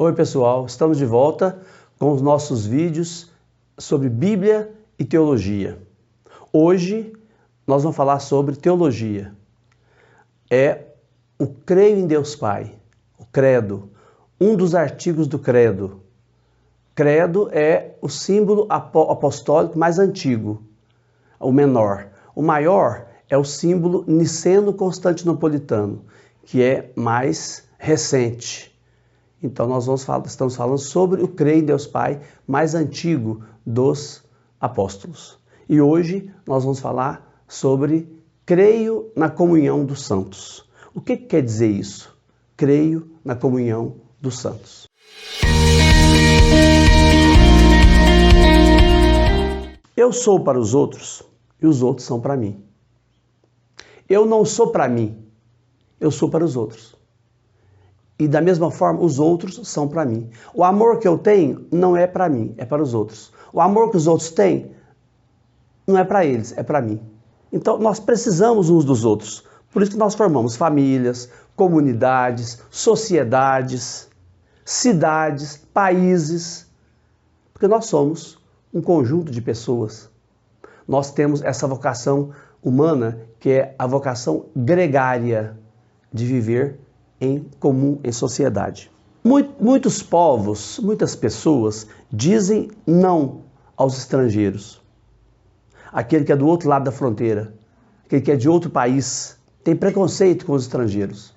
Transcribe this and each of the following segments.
Oi pessoal, estamos de volta com os nossos vídeos sobre Bíblia e teologia. Hoje nós vamos falar sobre teologia. É o creio em Deus Pai, o credo, um dos artigos do credo. Credo é o símbolo apostólico mais antigo, o menor. O maior é o símbolo niceno-constantinopolitano, que é mais recente. Então nós estamos falando sobre o creio em Deus Pai mais antigo dos apóstolos. E hoje nós vamos falar sobre creio na comunhão dos santos. O que quer dizer isso? Creio na comunhão dos santos. Eu sou para os outros e os outros são para mim. Eu não sou para mim, eu sou para os outros. E da mesma forma, os outros são para mim. O amor que eu tenho não é para mim, é para os outros. O amor que os outros têm não é para eles, é para mim. Então, nós precisamos uns dos outros. Por isso que nós formamos famílias, comunidades, sociedades, cidades, países. Porque nós somos um conjunto de pessoas. Nós temos essa vocação humana, que é a vocação gregária de viver em comum, em sociedade. Muitos povos, muitas pessoas dizem não aos estrangeiros. Aquele que é do outro lado da fronteira, aquele que é de outro país, tem preconceito com os estrangeiros.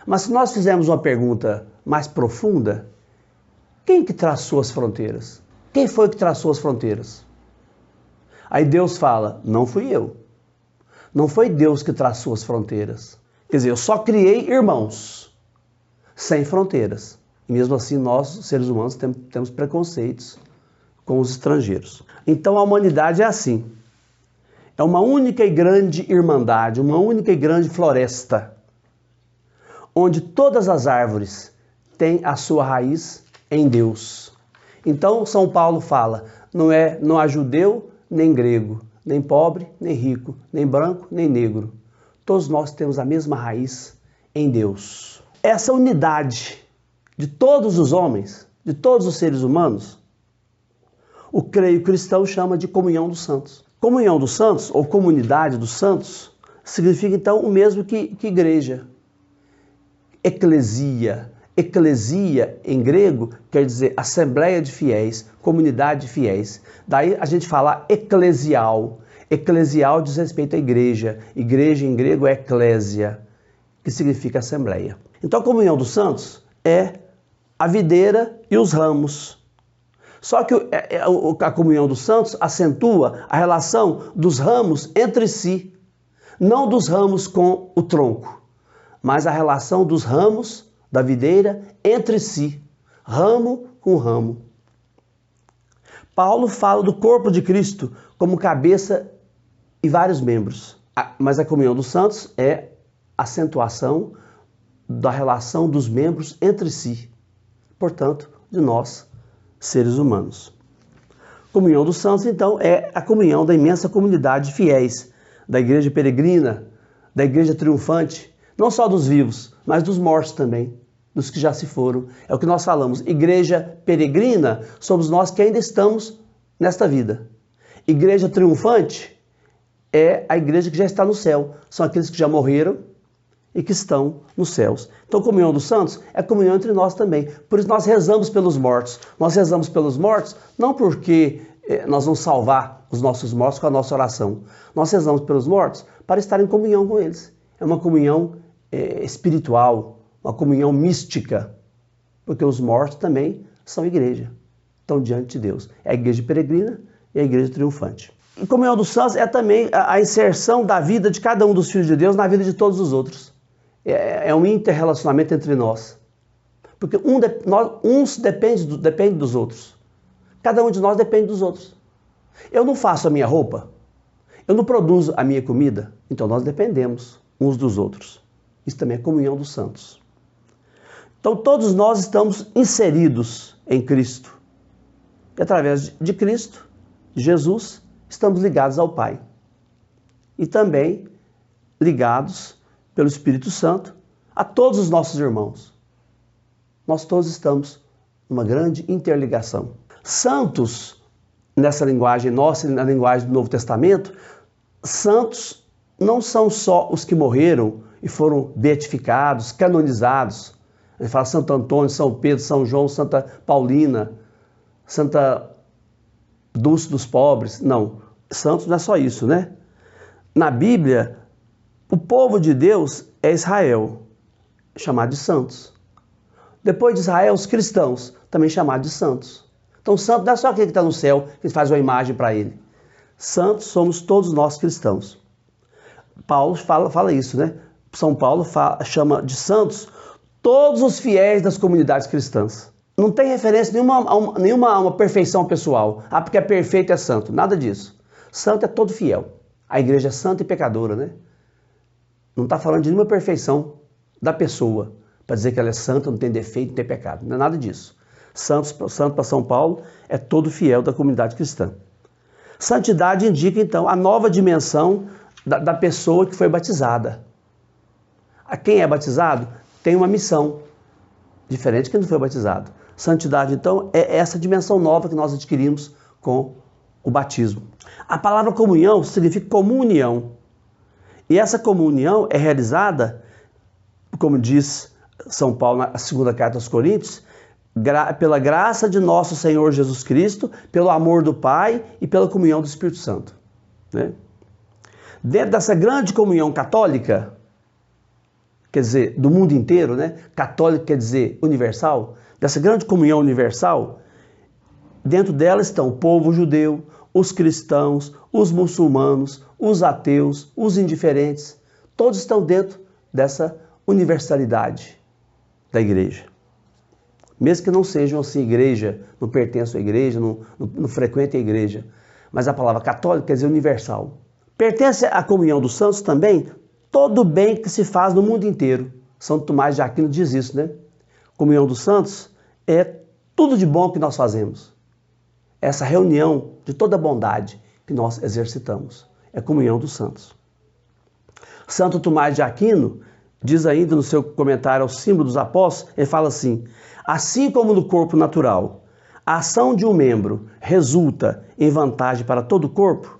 Mas se nós fizermos uma pergunta mais profunda, quem que traçou as fronteiras? Quem foi que traçou as fronteiras? Aí Deus fala, não fui eu. Não foi Deus que traçou as fronteiras. Quer dizer, eu só criei irmãos, sem fronteiras. E mesmo assim, nós, seres humanos, temos preconceitos com os estrangeiros. Então, a humanidade é assim. É uma única e grande irmandade, uma única e grande floresta, onde todas as árvores têm a sua raiz em Deus. Então, São Paulo fala, não há judeu nem grego, nem pobre, nem rico, nem branco, nem negro. Todos nós temos a mesma raiz em Deus. Essa unidade de todos os homens, de todos os seres humanos, o creio cristão chama de comunhão dos santos. Comunhão dos santos, ou comunidade dos santos, significa então o mesmo que igreja. Eclesia. Eclesia, em grego, quer dizer assembleia de fiéis, comunidade de fiéis. Daí a gente fala eclesial. Eclesial diz respeito à igreja. Igreja em grego é eclésia, que significa assembleia. Então a comunhão dos santos é a videira e os ramos. Só que a comunhão dos santos acentua a relação dos ramos entre si. Não dos ramos com o tronco, mas a relação dos ramos da videira entre si. Ramo com ramo. Paulo fala do corpo de Cristo como cabeça e vários membros. Mas a comunhão dos santos é a acentuação da relação dos membros entre si. Portanto, de nós, seres humanos. Comunhão dos santos, então, é a comunhão da imensa comunidade de fiéis, da igreja peregrina, da igreja triunfante, não só dos vivos, mas dos mortos também, dos que já se foram. É o que nós falamos. Igreja peregrina somos nós que ainda estamos nesta vida. Igreja triunfante é a igreja que já está no céu. São aqueles que já morreram e que estão nos céus. Então, comunhão dos santos é comunhão entre nós também. Por isso nós rezamos pelos mortos. Nós rezamos pelos mortos não porque nós vamos salvar os nossos mortos com a nossa oração. Nós rezamos pelos mortos para estar em comunhão com eles. É uma comunhão espiritual, uma comunhão mística, porque os mortos também são igreja, estão diante de Deus. É a igreja peregrina e a igreja triunfante. E comunhão dos santos é também a inserção da vida de cada um dos filhos de Deus na vida de todos os outros. É um interrelacionamento entre nós. Porque uns dependem dos outros. Cada um de nós depende dos outros. Eu não faço a minha roupa, eu não produzo a minha comida, então nós dependemos uns dos outros. Isso também é comunhão dos santos. Então todos nós estamos inseridos em Cristo. E através de Cristo, de Jesus, estamos ligados ao Pai. E também ligados pelo Espírito Santo a todos os nossos irmãos. Nós todos estamos numa grande interligação. Santos, nessa linguagem nossa, na linguagem do Novo Testamento, santos não são só os que morreram e foram beatificados, canonizados. A gente fala Santo Antônio, São Pedro, São João, Santa Paulina, Santa Dulce dos Pobres. Não, santos não é só isso, né? Na Bíblia, o povo de Deus é Israel, chamado de santos. Depois de Israel, os cristãos, também chamados de santos. Então, santo não é só aquele que está no céu, que faz uma imagem para ele. Santos somos todos nós cristãos. Paulo fala isso, né? São Paulo chama de santos todos os fiéis das comunidades cristãs. Não tem referência nenhuma a uma perfeição pessoal. Ah, porque é perfeito é santo. Nada disso. Santo é todo fiel. A igreja é santa e pecadora, né? Não está falando de nenhuma perfeição da pessoa, para dizer que ela é santa, não tem defeito, não tem pecado. Não é nada disso. Santo para São Paulo é todo fiel da comunidade cristã. Santidade indica, então, a nova dimensão da pessoa que foi batizada. A quem é batizado tem uma missão diferente de quem não foi batizado. Santidade, então, é essa dimensão nova que nós adquirimos com o batismo. A palavra comunhão significa comunhão. E essa comunhão é realizada, como diz São Paulo na segunda carta aos Coríntios, pela graça de nosso Senhor Jesus Cristo, pelo amor do Pai e pela comunhão do Espírito Santo. Né? Dentro dessa grande comunhão católica, quer dizer, do mundo inteiro, né? Católico quer dizer universal, dessa grande comunhão universal, dentro dela estão o povo judeu, os cristãos, os muçulmanos, os ateus, os indiferentes, todos estão dentro dessa universalidade da igreja. Mesmo que não sejam assim igreja, não pertençam à igreja, não frequentem a igreja, mas a palavra católica quer dizer universal. Pertence à comunhão dos santos também todo o bem que se faz no mundo inteiro. São Tomás de Aquino diz isso, né? Comunhão dos santos é tudo de bom que nós fazemos. Essa reunião de toda a bondade que nós exercitamos. É a comunhão dos santos. Santo Tomás de Aquino diz ainda no seu comentário ao símbolo dos apóstolos, ele fala assim: assim como no corpo natural, a ação de um membro resulta em vantagem para todo o corpo,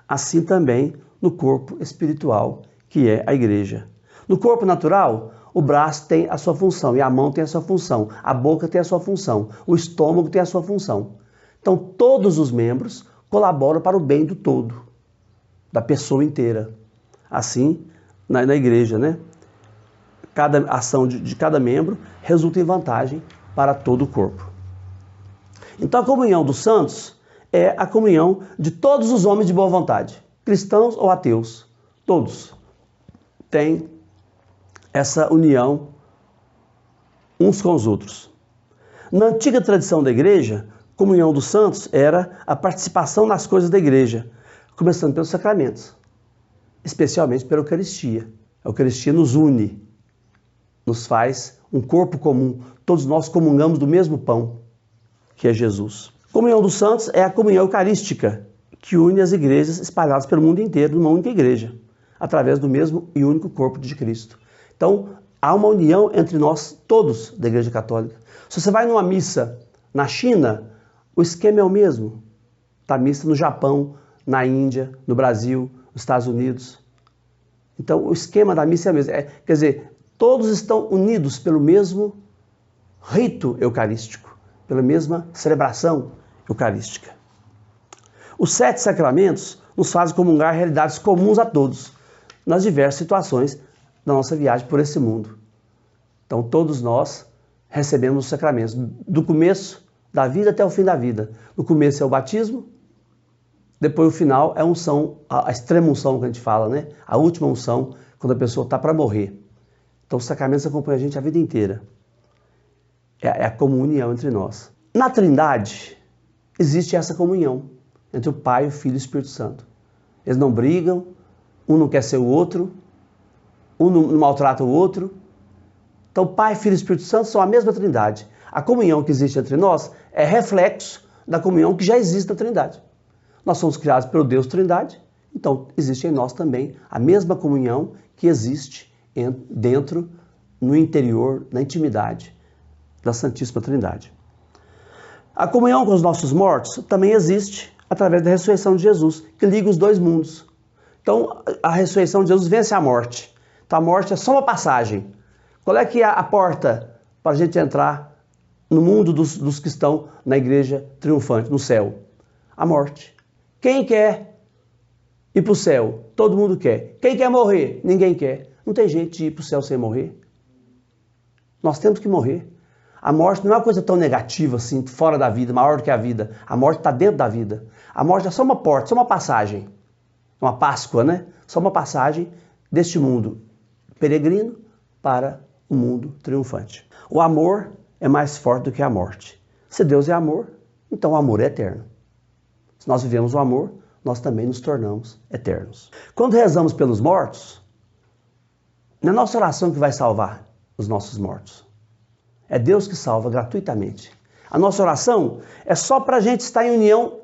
assim também no corpo espiritual, que é a igreja. No corpo natural, o braço tem a sua função e a mão tem a sua função, a boca tem a sua função, o estômago tem a sua função. Então, todos os membros colaboram para o bem do todo, da pessoa inteira. Assim, na igreja, né? Cada ação de cada membro resulta em vantagem para todo o corpo. Então, a comunhão dos santos é a comunhão de todos os homens de boa vontade, cristãos ou ateus, todos têm essa união uns com os outros. Na antiga tradição da igreja, a comunhão dos santos era a participação nas coisas da igreja, começando pelos sacramentos, especialmente pela Eucaristia. A Eucaristia nos une, nos faz um corpo comum. Todos nós comungamos do mesmo pão, que é Jesus. A comunhão dos santos é a comunhão eucarística, que une as igrejas espalhadas pelo mundo inteiro, numa única igreja, através do mesmo e único corpo de Cristo. Então, há uma união entre nós todos da Igreja Católica. Se você vai numa missa na China, o esquema é o mesmo. Está missa no Japão, na Índia, no Brasil, nos Estados Unidos. Então, o esquema da missa é o mesmo. Quer dizer, todos estão unidos pelo mesmo rito eucarístico, pela mesma celebração eucarística. Os 7 sacramentos nos fazem comungar realidades comuns a todos, nas diversas situações da nossa viagem por esse mundo. Então, todos nós recebemos os sacramentos, do começo da vida até o fim da vida. No começo é o batismo, depois o final é a unção, a extrema unção que a gente fala, né? A última unção, quando a pessoa está para morrer. Então, os sacramentos acompanham a gente a vida inteira. É a comunhão entre nós. Na Trindade, existe essa comunhão entre o Pai, o Filho e o Espírito Santo. Eles não brigam, um não quer ser o outro, um não maltrata o outro. Então, Pai, Filho e Espírito Santo são a mesma Trindade. A comunhão que existe entre nós é reflexo da comunhão que já existe na Trindade. Nós somos criados pelo Deus Trindade, então existe em nós também a mesma comunhão que existe dentro, no interior, na intimidade da Santíssima Trindade. A comunhão com os nossos mortos também existe através da ressurreição de Jesus, que liga os dois mundos. Então, a ressurreição de Jesus vence a morte. Então, a morte é só uma passagem. Qual é que é a porta para a gente entrar no mundo dos que estão na igreja triunfante, no céu? A morte. Quem quer ir para o céu? Todo mundo quer. Quem quer morrer? Ninguém quer. Não tem jeito de ir para o céu sem morrer. Nós temos que morrer. A morte não é uma coisa tão negativa assim, fora da vida, maior do que a vida. A morte está dentro da vida. A morte é só uma porta, só uma passagem. Uma Páscoa, né? Só uma passagem deste mundo peregrino para o mundo triunfante. O amor é mais forte do que a morte. Se Deus é amor, então o amor é eterno. Se nós vivemos o amor, nós também nos tornamos eternos. Quando rezamos pelos mortos, não é a nossa oração que vai salvar os nossos mortos. É Deus que salva gratuitamente. A nossa oração é só para a gente estar em união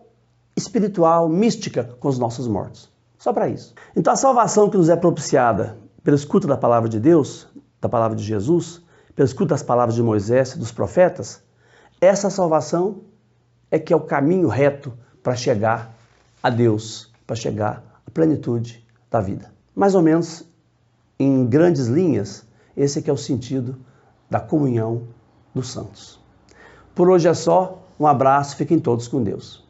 espiritual, mística com os nossos mortos. Só para isso. Então a salvação que nos é propiciada pela escuta da palavra de Deus, da palavra de Jesus, pela escuta das palavras de Moisés e dos profetas, essa salvação é que é o caminho reto para chegar a Deus, para chegar à plenitude da vida. Mais ou menos, em grandes linhas, esse é que é o sentido da comunhão dos santos. Por hoje é só, um abraço, fiquem todos com Deus.